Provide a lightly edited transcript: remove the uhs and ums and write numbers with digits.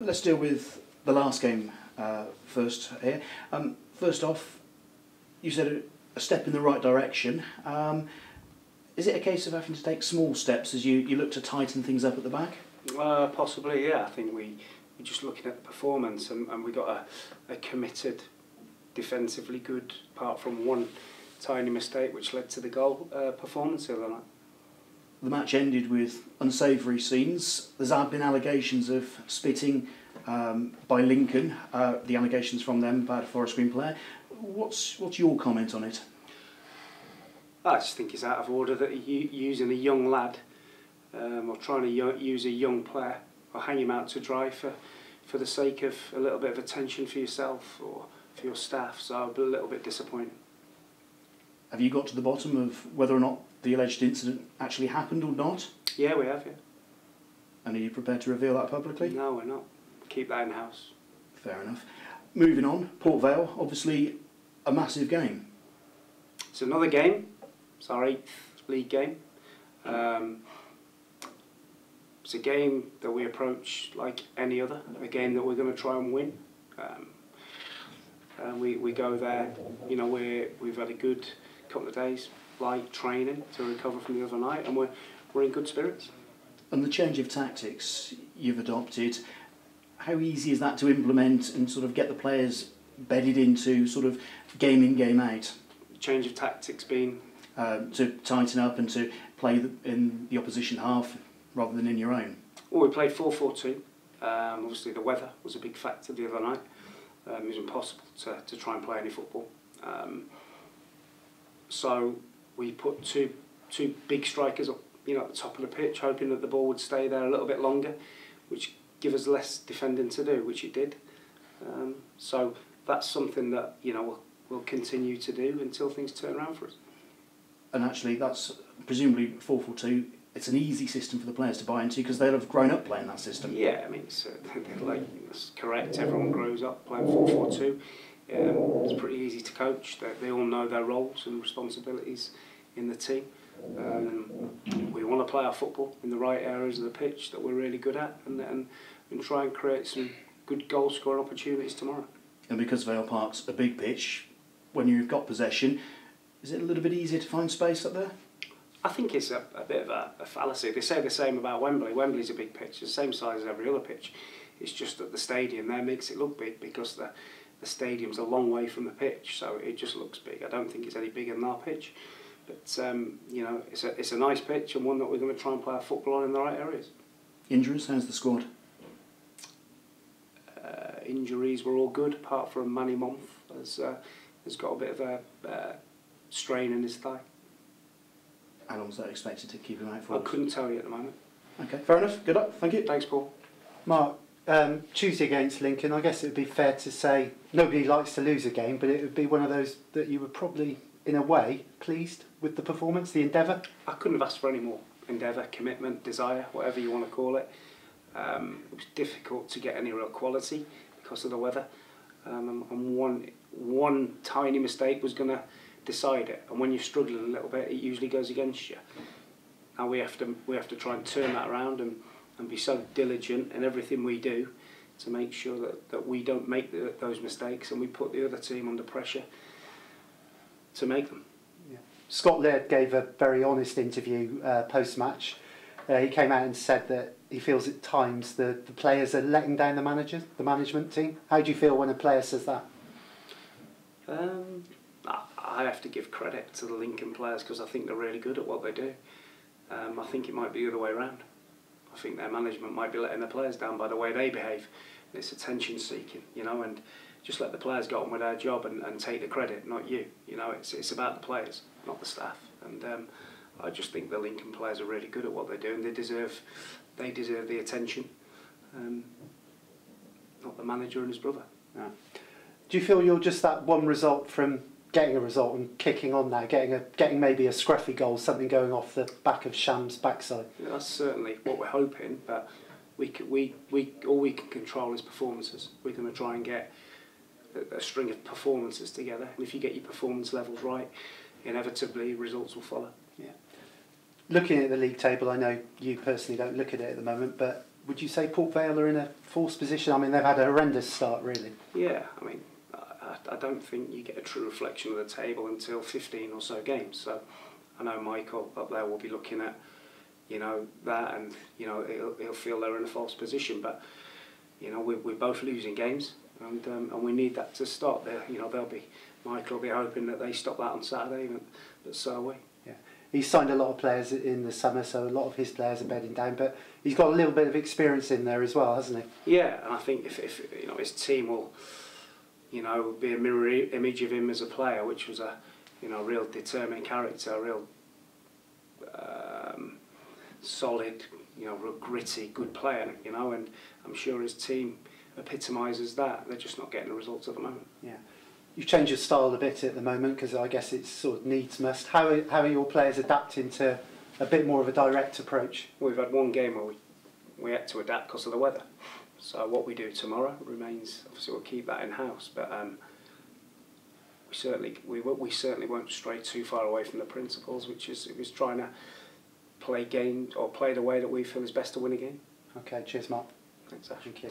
Let's deal with the last game first here. First off, you said a step in the right direction. Is it a case of having to take small steps as you look to tighten things up at the back? Possibly, yeah. I think we're just looking at the performance and we got a committed, defensively good, apart from one tiny mistake which led to the goal, performance the other night. The match ended with unsavoury scenes. There's been allegations of spitting by Lincoln, the allegations from them about a Forest Green player. What's your comment on it? I just think it's out of order that you're using a young lad or trying to use a young player or hang him out to dry for the sake of a little bit of attention for yourself or for your staff, so I'll be a little bit disappointed. Have you got to the bottom of whether or not the alleged incident actually happened or not? Yeah, we have, yeah. And are you prepared to reveal that publicly? No, we're not. Keep that in-house. Fair enough. Moving on, Port Vale, obviously a massive game. It's another game. It's our 8th league game. It's a game that we approach like any other, a game that we're going to try and win. We go there, you know, we've had a good couple of days, light training to recover from the other night, and we're in good spirits. And the change of tactics you've adopted, how easy is that to implement and sort of get the players bedded into sort of game in, game out? Change of tactics being? To tighten up and to play in the opposition half rather than in your own? Well, we played 4-4-2. Obviously the weather was a big factor the other night. It was impossible to try and play any football. So we put two big strikers up, you know, at the top of the pitch, hoping that the ball would stay there a little bit longer, which give us less defending to do, which it did. So that's something that, you know, we'll continue to do until things turn around for us. And actually, that's presumably 4-4-2. It's an easy system for the players to buy into because they'll have grown up playing that system. Yeah, I mean, it's correct. Everyone grows up playing 4-4-2. It's pretty easy to coach. They all know their roles and responsibilities in the team. We want to play our football in the right areas of the pitch that we're really good at, and try and create some good goal scoring opportunities tomorrow. And because Vale Park's a big pitch, when you've got possession, is it a little bit easier to find space up there? I think it's a bit of a fallacy. They say the same about Wembley. Wembley's a big pitch, it's the same size as every other pitch. It's just that the stadium there makes it look big because the stadium's a long way from the pitch, so it just looks big. I don't think it's any bigger than our pitch, but you know, it's a nice pitch and one that we're going to try and play our football on in the right areas. Injuries? How's the squad? Injuries were all good, apart from Manny Month has got a bit of a strain in his thigh. How long is that expected to keep him out for? I couldn't tell you at the moment. Okay, fair enough. Good luck. Thank you. Thanks, Paul. Mark, Tuesday against Lincoln, I guess it would be fair to say nobody likes to lose a game, but it would be one of those that you were probably, in a way, pleased with the performance, the endeavour? I couldn't have asked for any more. Endeavour, commitment, desire, whatever you want to call it. It was difficult to get any real quality because of the weather, and one tiny mistake was going to decide it, and when you're struggling a little bit it usually goes against you. Now we have to try and turn that around and be so diligent in everything we do to make sure that we don't make those mistakes, and we put the other team under pressure to make them. Yeah. Scott Laird gave a very honest interview post-match. He came out and said that he feels at times the players are letting down the management team. How do you feel when a player says that? I have to give credit to the Lincoln players because I think they're really good at what they do. I think it might be the other way around. I think their management might be letting the players down by the way they behave. It's attention seeking, you know, and just let the players get on with their job and take the credit, not you. You know, it's about the players, not the staff. And I just think the Lincoln players are really good at what they do, and they deserve the attention, not the manager and his brother. Yeah. Do you feel you're just that one result from getting a result and kicking on now, getting maybe a scruffy goal, something going off the back of Sham's backside? Yeah, that's certainly what we're hoping, but all we can control is performances. We're going to try and get a string of performances together, and if you get your performance levels right, inevitably results will follow. Yeah. Looking at the league table, I know you personally don't look at it at the moment, but Would you say Port Vale are in a forced position? I mean, they've had a horrendous start, really. Yeah, I mean, I don't think you get a true reflection of the table until 15 or so games. So I know Michael up there will be looking at, you know, that, and you know he'll feel they're in a false position. But you know, we're both losing games, and we need that to stop. There, you know, Michael will be hoping that they stop that on Saturday, but so are we. Yeah, he's signed a lot of players in the summer, so a lot of his players are bedding down. But he's got a little bit of experience in there as well, hasn't he? Yeah, and I think if you know his team will, you know, be a mirror image of him as a player, which was a, you know, real determined character, a real solid, you know, real gritty, good player, you know, and I'm sure his team epitomises that. They're just not getting the results at the moment. Yeah. You've changed your style a bit at the moment because I guess it's sort of needs must. How are your players adapting to a bit more of a direct approach? We've had one game where we had to adapt because of the weather. So what we do tomorrow remains, obviously we'll keep that in-house, but we certainly won't stray too far away from the principles, which is trying to play the way that we feel is best to win a game. Okay, cheers Mark. Thanks, Ash. Thank you.